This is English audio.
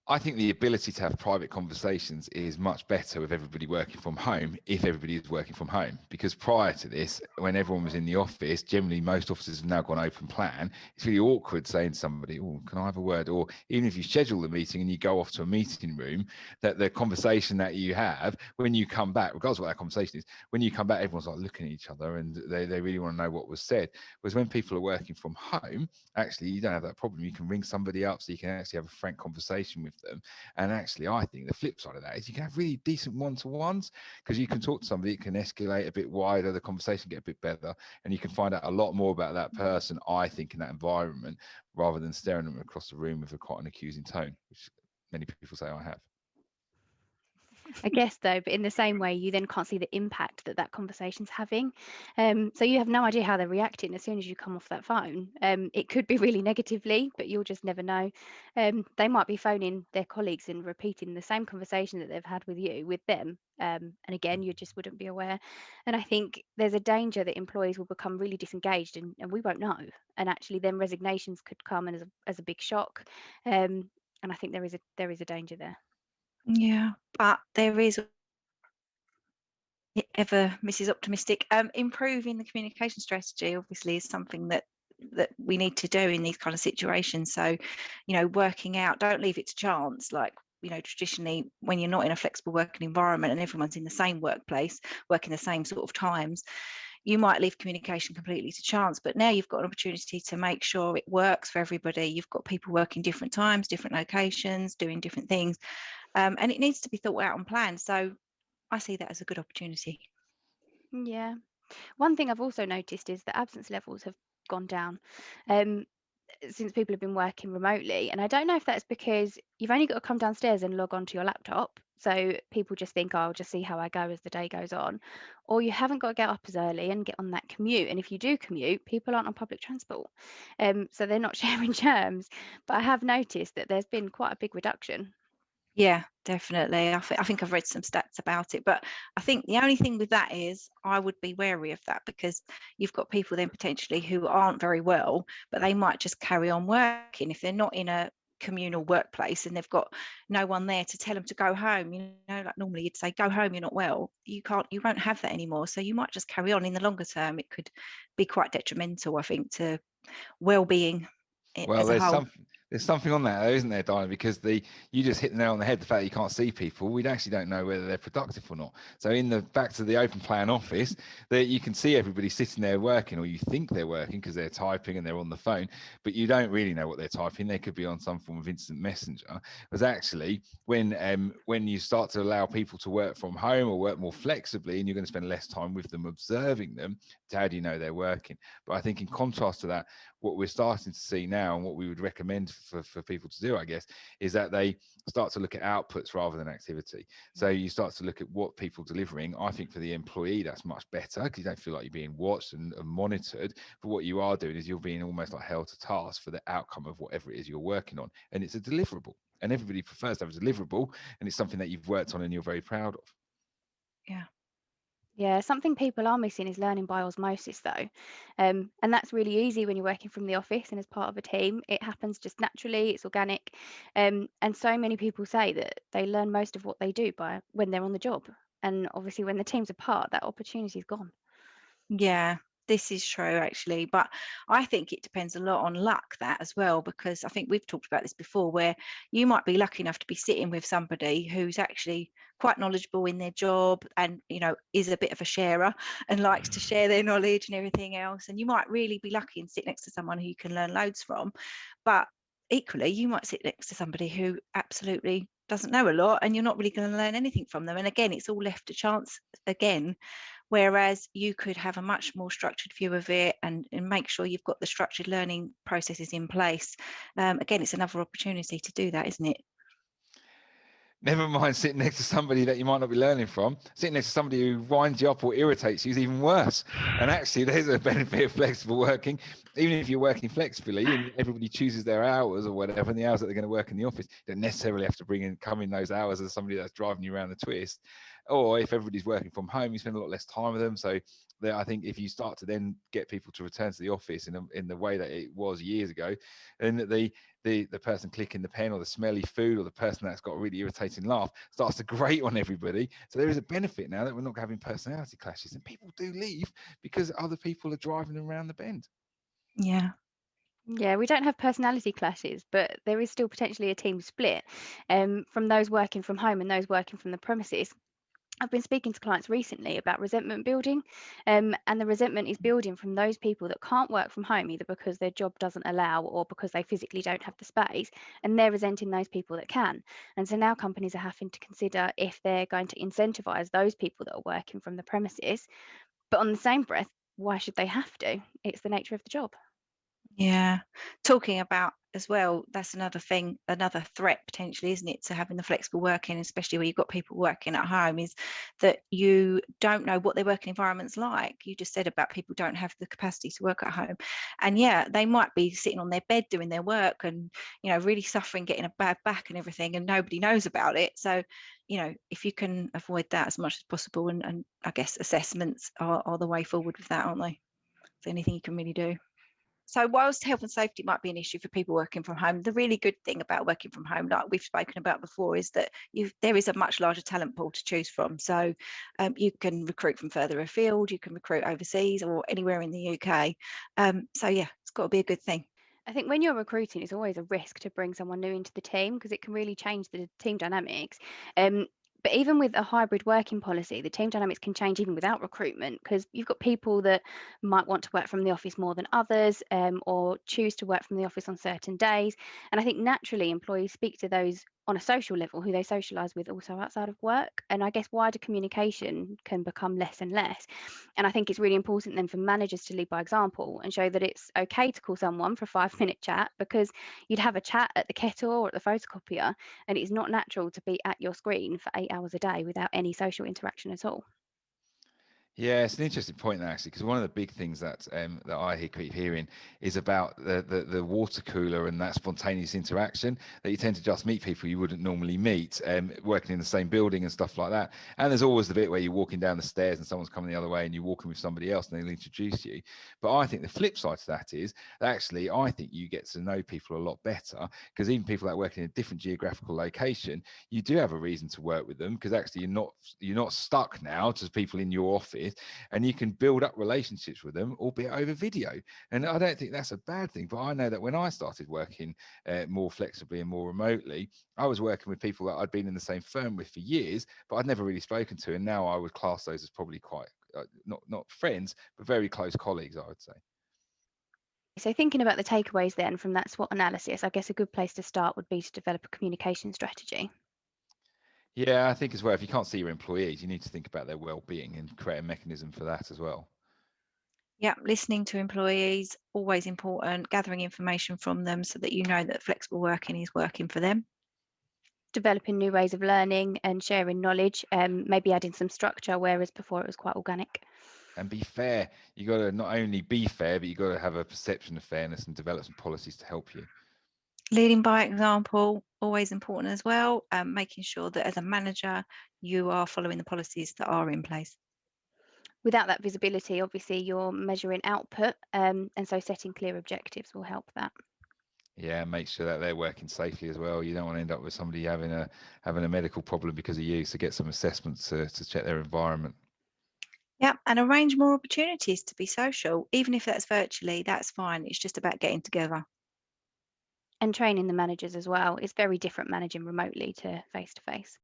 I think the ability to have private conversations is much better with everybody working from home if everybody is working from home. Because prior to this, when everyone was in the office, generally most offices have now gone open plan. It's really awkward saying to somebody, "Oh, can I have a word?" Or even if you schedule the meeting and you go off to a meeting room, that the conversation that you have when you come back, regardless of what that conversation is, when you come back, everyone's like looking at each other and they really want to know what was said. Whereas when people are working from home, actually you don't have that problem. You can ring somebody up so you can actually have a frank conversation with them. And actually, I think the flip side of that is you can have really decent one-to-ones because you can talk to somebody, it can escalate a bit wider, the conversation get a bit better, and you can find out a lot more about that person, I think, in that environment, rather than staring them across the room with a quite an accusing tone, which many people say I have. I guess though, but in the same way, you then can't see the impact that that conversation's having. So you have no idea how they're reacting as soon as you come off that phone. It could be really negatively, but you'll just never know. They might be phoning their colleagues and repeating the same conversation that they've had with you, with them. And again, you just wouldn't be aware. And I think there's a danger that employees will become really disengaged and we won't know. And actually, then resignations could come as a big shock. And I think there is a danger there. Yeah, but there is ever Mrs. Optimistic. Improving the communication strategy obviously is something that we need to do in these kind of situations. So, working out, don't leave it to chance. Like, traditionally, when you're not in a flexible working environment and everyone's in the same workplace, working the same sort of times, you might leave communication completely to chance. But now you've got an opportunity to make sure it works for everybody. You've got people working different times, different locations, doing different things, and it needs to be thought out and planned. So I see that as a good opportunity. Yeah. One thing I've also noticed is that absence levels have gone down um, since people have been working remotely. And I don't know if that's because you've only got to come downstairs and log onto your laptop. So people just think, oh, I'll just see how I go as the day goes on. Or you haven't got to get up as early and get on that commute. And if you do commute, people aren't on public transport. So they're not sharing germs. But I have noticed that there's been quite a big reduction. Yeah, definitely. I think I've read some stats about it, but I think the only thing with that is I would be wary of that because you've got people then potentially who aren't very well, but they might just carry on working if they're not in a communal workplace and they've got no one there to tell them to go home. Like normally you'd say, go home, you're not well. You won't have that anymore. So you might just carry on. In the longer term, it could be quite detrimental, I think, to well-being Well, as a whole. there's something on that, though, isn't there, Diana? Because you just hit the nail on the head. The fact that you can't see people, we actually don't know whether they're productive or not. So in the back to the open plan office, that you can see everybody sitting there working, or you think they're working because they're typing and they're on the phone, but you don't really know what they're typing. They could be on some form of instant messenger. Because actually, when you start to allow people to work from home or work more flexibly, and you're going to spend less time with them, observing them, how do you know they're working? But I think in contrast to that, what we're starting to see now and what we would recommend for people to do, I guess, is that they start to look at outputs rather than activity. So you start to look at what people are delivering. I think for the employee, that's much better because you don't feel like you're being watched and monitored. But what you are doing is you're being almost like held to task for the outcome of whatever it is you're working on. And it's a deliverable. And everybody prefers to have a deliverable. And it's something that you've worked on and you're very proud of. Yeah. Yeah, something people are missing is learning by osmosis, though. And that's really easy when you're working from the office and as part of a team. It happens just naturally, it's organic. And so many people say that they learn most of what they do by when they're on the job. And obviously, when the team's apart, that opportunity's gone. Yeah, this is true actually, but I think it depends a lot on luck that as well, because I think we've talked about this before, where you might be lucky enough to be sitting with somebody who's actually quite knowledgeable in their job and is a bit of a sharer and likes to share their knowledge and everything else, and you might really be lucky and sit next to someone who you can learn loads from. But equally, you might sit next to somebody who absolutely doesn't know a lot and you're not really going to learn anything from them, and again, it's all left to chance again. Whereas you could have a much more structured view of it and make sure you've got the structured learning processes in place. Again, it's another opportunity to do that, isn't it? Never mind sitting next to somebody that you might not be learning from. Sitting next to somebody who winds you up or irritates you is even worse. And actually, there's a benefit of flexible working. Even if you're working flexibly and everybody chooses their hours or whatever, and the hours that they're going to work in the office, you don't necessarily have to come in those hours as somebody that's driving you around the twist. Or if everybody's working from home, you spend a lot less time with them. So I think if you start to then get people to return to the office in the way that it was years ago, then the person clicking the pen, or the smelly food, or the person that's got a really irritating laugh starts to grate on everybody. So there is a benefit now that we're not having personality clashes, and people do leave because other people are driving them around the bend. Yeah. Yeah, we don't have personality clashes, but there is still potentially a team split from those working from home and those working from the premises. I've been speaking to clients recently about resentment building, and the resentment is building from those people that can't work from home, either because their job doesn't allow or because they physically don't have the space, and they're resenting those people that can. And so now companies are having to consider if they're going to incentivize those people that are working from the premises, but on the same breath, why should they have to? It's the nature of the job. Yeah. Talking about as well, that's another thing, another threat potentially, isn't it, to having the flexible working, especially where you've got people working at home, is that you don't know what their working environment's like. You just said about people don't have the capacity to work at home. And yeah, they might be sitting on their bed doing their work and, really suffering, getting a bad back and everything, and nobody knows about it. So, if you can avoid that as much as possible, and I guess assessments are the way forward with that, aren't they? Is there anything you can really do? So whilst health and safety might be an issue for people working from home, the really good thing about working from home, like we've spoken about before, is that there is a much larger talent pool to choose from. So you can recruit from further afield, you can recruit overseas or anywhere in the UK. So yeah, it's got to be a good thing. I think when you're recruiting, it's always a risk to bring someone new into the team because it can really change the team dynamics. But even with a hybrid working policy, the team dynamics can change even without recruitment, because you've got people that might want to work from the office more than others, or choose to work from the office on certain days. And I think naturally employees speak to those on a social level who they socialise with also outside of work. And I guess wider communication can become less and less. And I think it's really important then for managers to lead by example and show that it's okay to call someone for a 5-minute chat, because you'd have a chat at the kettle or at the photocopier, and it's not natural to be at your screen for 8 hours a day without any social interaction at all. Yeah, it's an interesting point there, actually, because one of the big things that I keep hearing is about the water cooler and that spontaneous interaction, that you tend to just meet people you wouldn't normally meet, working in the same building and stuff like that. And there's always the bit where you're walking down the stairs and someone's coming the other way and you're walking with somebody else and they'll introduce you. But I think the flip side to that is that actually I think you get to know people a lot better, because even people that work in a different geographical location, you do have a reason to work with them, because actually you're not stuck now to people in your office, and you can build up relationships with them, albeit over video. And I don't think that's a bad thing. But I know that when I started working more flexibly and more remotely, I was working with people that I'd been in the same firm with for years, but I'd never really spoken to. And now I would class those as probably quite not friends, but very close colleagues, I would say. So thinking about the takeaways then from that SWOT analysis, I guess a good place to start would be to develop a communication strategy. Yeah, I think as well, if you can't see your employees, you need to think about their well-being and create a mechanism for that as well. Yeah, listening to employees, always important, gathering information from them so that you know that flexible working is working for them. Developing new ways of learning and sharing knowledge, maybe adding some structure, whereas before it was quite organic. And be fair. You got to not only be fair, but you got to have a perception of fairness and develop some policies to help you. Leading by example, always important as well, making sure that as a manager, you are following the policies that are in place. Without that visibility, obviously you're measuring output, and so setting clear objectives will help that. Yeah, make sure that they're working safely as well. You don't want to end up with somebody having a medical problem because of you. So get some assessments to check their environment. Yeah, and arrange more opportunities to be social, even if that's virtually, that's fine. It's just about getting together. And training the managers as well. It's very different managing remotely to face to face.